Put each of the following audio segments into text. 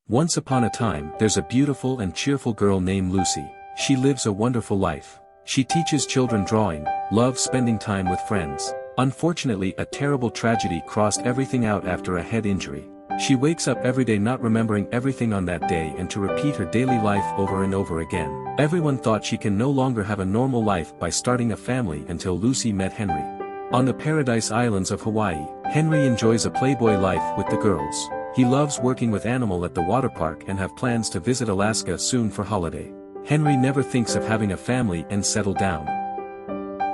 Once upon a time, there's a beautiful and cheerful girl named Lucy. She lives a wonderful life. She teaches children drawing, loves spending time with friends. Unfortunately, a terrible tragedy crossed everything out after a head injury. She wakes up every day not remembering everything on that day and to repeat her daily life over and over again. Everyone thought she can no longer have a normal life by starting a family until Lucy met Henry. On the Paradise Islands of Hawaii, Henry enjoys a playboy life with the girls. He loves working with animals at the water park and have plans to visit Alaska soon for holiday. Henry never thinks of having a family and settle down.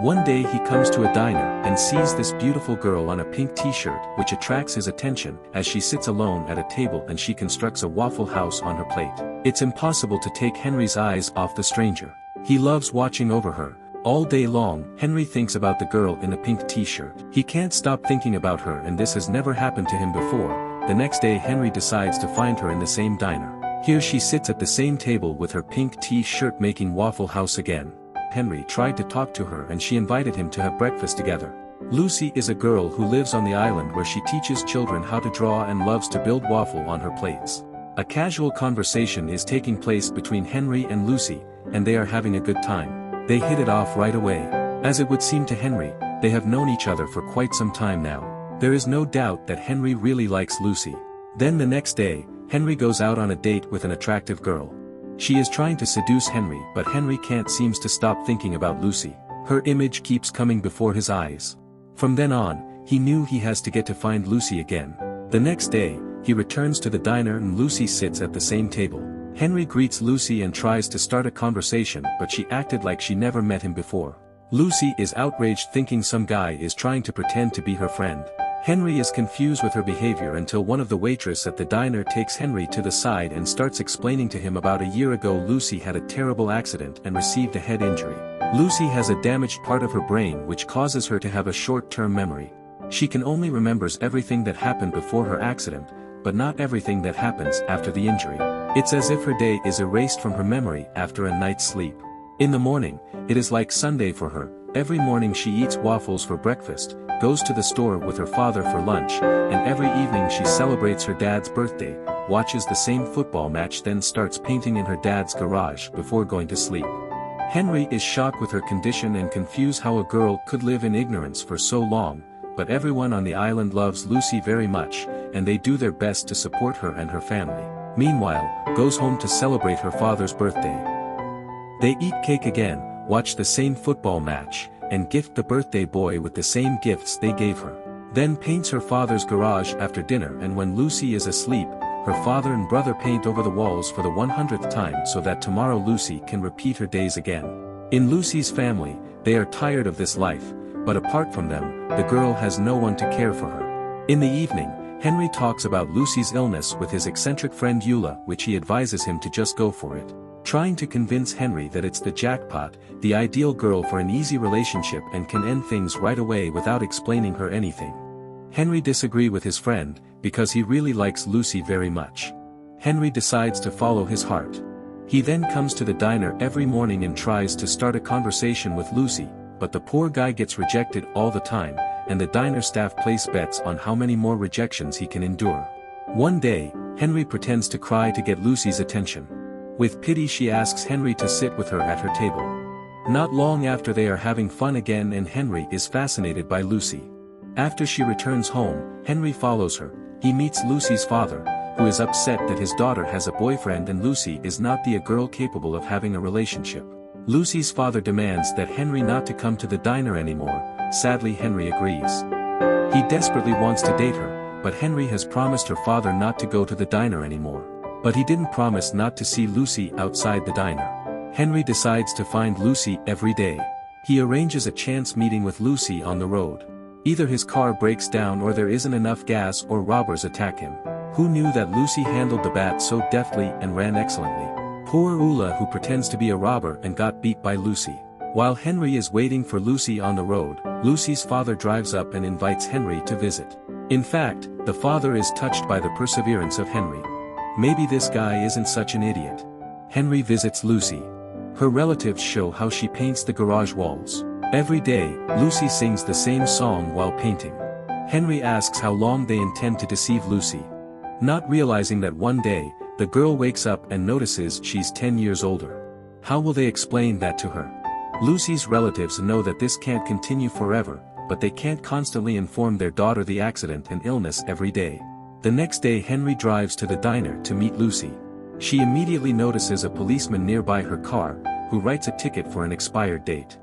One day he comes to a diner and sees this beautiful girl on a pink t-shirt which attracts his attention as she sits alone at a table and she constructs a waffle house on her plate. It's impossible to take Henry's eyes off the stranger. He loves watching over her. All day long, Henry thinks about the girl in the pink t-shirt. He can't stop thinking about her, and this has never happened to him before. The next day Henry decides to find her in the same diner. Here she sits at the same table with her pink t-shirt making Waffle House again. Henry tried to talk to her and she invited him to have breakfast together. Lucy is a girl who lives on the island where she teaches children how to draw and loves to build waffle on her plates. A casual conversation is taking place between Henry and Lucy, and they are having a good time. They hit it off right away. As it would seem to Henry, they have known each other for quite some time now. There is no doubt that Henry really likes Lucy. Then the next day, Henry goes out on a date with an attractive girl. She is trying to seduce Henry, but Henry can't seem to stop thinking about Lucy. Her image keeps coming before his eyes. From then on, he knew he has to get to find Lucy again. The next day, he returns to the diner and Lucy sits at the same table. Henry greets Lucy and tries to start a conversation, but she acted like she never met him before. Lucy is outraged thinking some guy is trying to pretend to be her friend. Henry is confused with her behavior until one of the waitress at the diner takes Henry to the side and starts explaining to him about a year ago Lucy had a terrible accident and received a head injury. Lucy has a damaged part of her brain which causes her to have a short-term memory. She can only remembers everything that happened before her accident, but not everything that happens after the injury. It's as if her day is erased from her memory after a night's sleep. In the morning, it is like Sunday for her. Every morning she eats waffles for breakfast, goes to the store with her father for lunch, and every evening she celebrates her dad's birthday, watches the same football match, then starts painting in her dad's garage before going to sleep. Henry is shocked with her condition and confused how a girl could live in ignorance for so long, but everyone on the island loves Lucy very much, and they do their best to support her and her family. Meanwhile, goes home to celebrate her father's birthday. They eat cake again, watch the same football match, and gift the birthday boy with the same gifts they gave her. Then paints her father's garage after dinner, and when Lucy is asleep, her father and brother paint over the walls for the 100th time so that tomorrow Lucy can repeat her days again. In Lucy's family, they are tired of this life, but apart from them, the girl has no one to care for her. In the evening, Henry talks about Lucy's illness with his eccentric friend Eula, which he advises him to just go for it. Trying to convince Henry that it's the jackpot, the ideal girl for an easy relationship and can end things right away without explaining her anything. Henry disagrees with his friend, because he really likes Lucy very much. Henry decides to follow his heart. He then comes to the diner every morning and tries to start a conversation with Lucy, but the poor guy gets rejected all the time, and the diner staff place bets on how many more rejections he can endure. One day, Henry pretends to cry to get Lucy's attention. With pity she asks Henry to sit with her at her table. Not long after they are having fun again and Henry is fascinated by Lucy. After she returns home, Henry follows her. He meets Lucy's father, who is upset that his daughter has a boyfriend and Lucy is not the girl capable of having a relationship. Lucy's father demands that Henry not to come to the diner anymore. Sadly, Henry agrees. He desperately wants to date her, but Henry has promised her father not to go to the diner anymore. But he didn't promise not to see Lucy outside the diner. Henry decides to find Lucy every day. He arranges a chance meeting with Lucy on the road. Either his car breaks down or there isn't enough gas or robbers attack him. Who knew that Lucy handled the bat so deftly and ran excellently? Poor Ula, who pretends to be a robber and got beat by Lucy. While Henry is waiting for Lucy on the road, Lucy's father drives up and invites Henry to visit. In fact, the father is touched by the perseverance of Henry. Maybe this guy isn't such an idiot. Henry visits Lucy. Her relatives show how she paints the garage walls. Every day, Lucy sings the same song while painting. Henry asks how long they intend to deceive Lucy. Not realizing that one day, the The girl wakes up and notices she's 10 years older. How will they explain that to her? Lucy's relatives know that this can't continue forever, but they can't constantly inform their daughter the accident and illness every day. The next day Henry drives to the diner to meet Lucy. She immediately notices a policeman nearby her car, who writes a ticket for an expired date.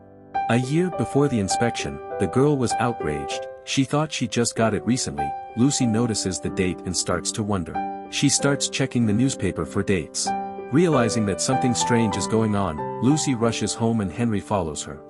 A year before the inspection, the girl was outraged. She thought she just got it recently. Lucy notices the date and starts to wonder. She starts checking the newspaper for dates. Realizing that something strange is going on, Lucy rushes home and Henry follows her.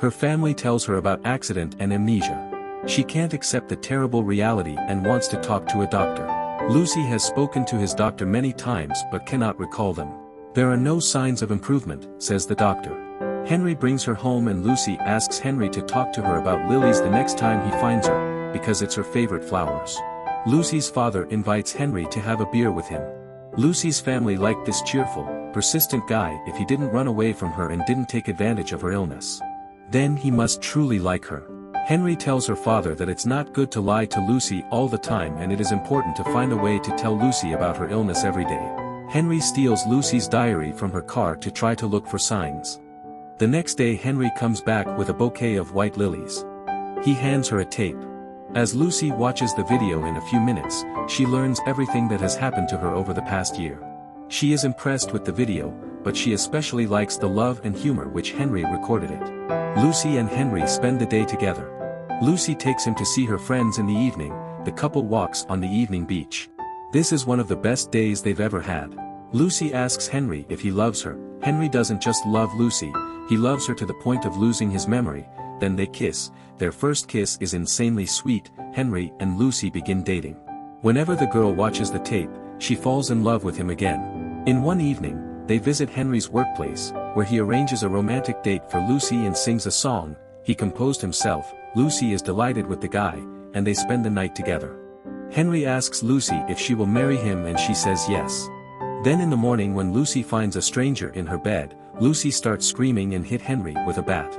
Her family tells her about accident and amnesia. She can't accept the terrible reality and wants to talk to a doctor. Lucy has spoken to his doctor many times but cannot recall them. There are no signs of improvement, says the doctor. Henry brings her home and Lucy asks Henry to talk to her about lilies the next time he finds her, because it's her favorite flowers. Lucy's father invites Henry to have a beer with him. Lucy's family liked this cheerful, persistent guy if he didn't run away from her and didn't take advantage of her illness. Then he must truly like her. Henry tells her father that it's not good to lie to Lucy all the time and it is important to find a way to tell Lucy about her illness every day. Henry steals Lucy's diary from her car to try to look for signs. The next day Henry comes back with a bouquet of white lilies. He hands her a tape. As Lucy watches the video in a few minutes, she learns everything that has happened to her over the past year. She is impressed with the video, but she especially likes the love and humor which Henry recorded it. Lucy and Henry spend the day together. Lucy takes him to see her friends in the evening. The couple walks on the evening beach. This is one of the best days they've ever had. Lucy asks Henry if he loves her. Henry doesn't just love Lucy, he loves her to the point of losing his memory. Then they kiss. Their first kiss is insanely sweet. Henry and Lucy begin dating. Whenever the girl watches the tape, she falls in love with him again. In one evening, they visit Henry's workplace, where he arranges a romantic date for Lucy and sings a song he composed himself. Lucy is delighted with the guy, and they spend the night together. Henry asks Lucy if she will marry him and she says yes. Then in the morning when Lucy finds a stranger in her bed, Lucy starts screaming and hit Henry with a bat.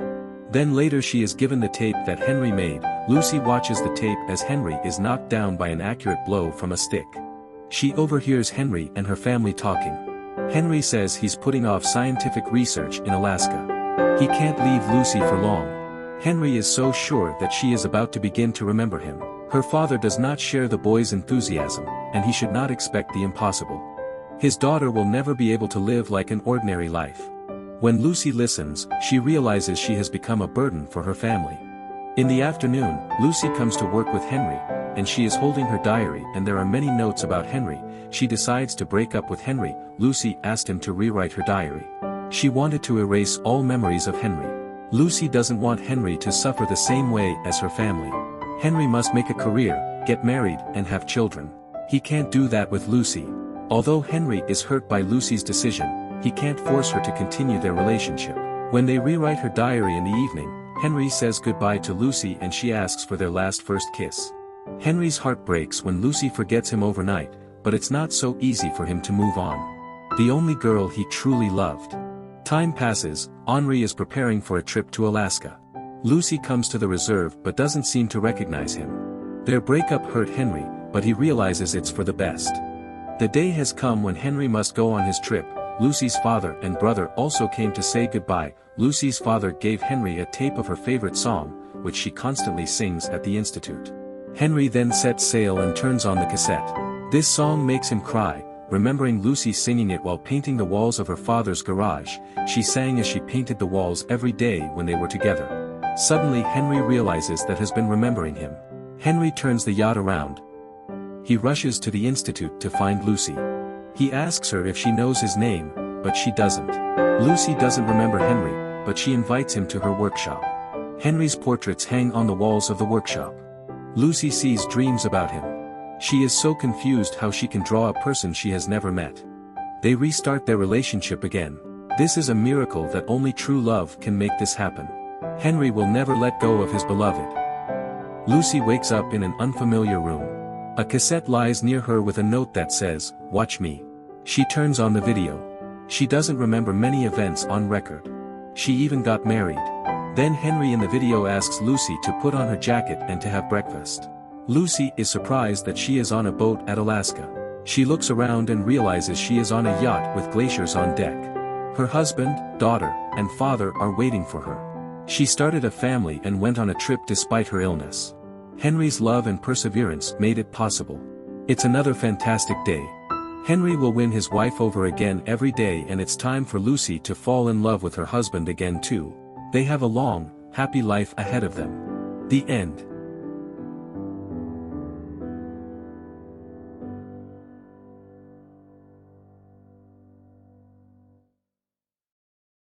Then later she is given the tape that Henry made. Lucy watches the tape as Henry is knocked down by an accurate blow from a stick. She overhears Henry and her family talking. Henry says he's putting off scientific research in Alaska. He can't leave Lucy for long. Henry is so sure that she is about to begin to remember him. Her father does not share the boy's enthusiasm, and he should not expect the impossible. His daughter will never be able to live like an ordinary life. When Lucy listens, she realizes she has become a burden for her family. In the afternoon, Lucy comes to work with Henry, and she is holding her diary and there are many notes about Henry. She decides to break up with Henry. Lucy asked him to rewrite her diary. She wanted to erase all memories of Henry. Lucy doesn't want Henry to suffer the same way as her family. Henry must make a career, get married, and have children. He can't do that with Lucy. Although Henry is hurt by Lucy's decision, he can't force her to continue their relationship. When they rewrite her diary in the evening, Henry says goodbye to Lucy and she asks for their last first kiss. Henry's heart breaks when Lucy forgets him overnight, but it's not so easy for him to move on. The only girl he truly loved. Time passes. Henri is preparing for a trip to Alaska. Lucy comes to the reserve but doesn't seem to recognize him. Their breakup hurt Henry, but he realizes it's for the best. The day has come when Henry must go on his trip. Lucy's father and brother also came to say goodbye. Lucy's father gave Henry a tape of her favorite song, which she constantly sings at the institute. Henry then sets sail and turns on the cassette. This song makes him cry, remembering Lucy singing it while painting the walls of her father's garage. She sang as she painted the walls every day when they were together. Suddenly Henry realizes that has been remembering him. Henry turns the yacht around. He rushes to the institute to find Lucy. He asks her if she knows his name, but she doesn't. Lucy doesn't remember Henry, but she invites him to her workshop. Henry's portraits hang on the walls of the workshop. Lucy sees dreams about him. She is so confused how she can draw a person she has never met. They restart their relationship again. This is a miracle that only true love can make this happen. Henry will never let go of his beloved. Lucy wakes up in an unfamiliar room. A cassette lies near her with a note that says, "Watch me." She turns on the video. She doesn't remember many events on record. She even got married. Then Henry in the video asks Lucy to put on her jacket and to have breakfast. Lucy is surprised that she is on a boat at Alaska. She looks around and realizes she is on a yacht with glaciers on deck. Her husband, daughter, and father are waiting for her. She started a family and went on a trip despite her illness. Henry's love and perseverance made it possible. It's another fantastic day. Henry will win his wife over again every day, and it's time for Lucy to fall in love with her husband again too. They have a long, happy life ahead of them. The end.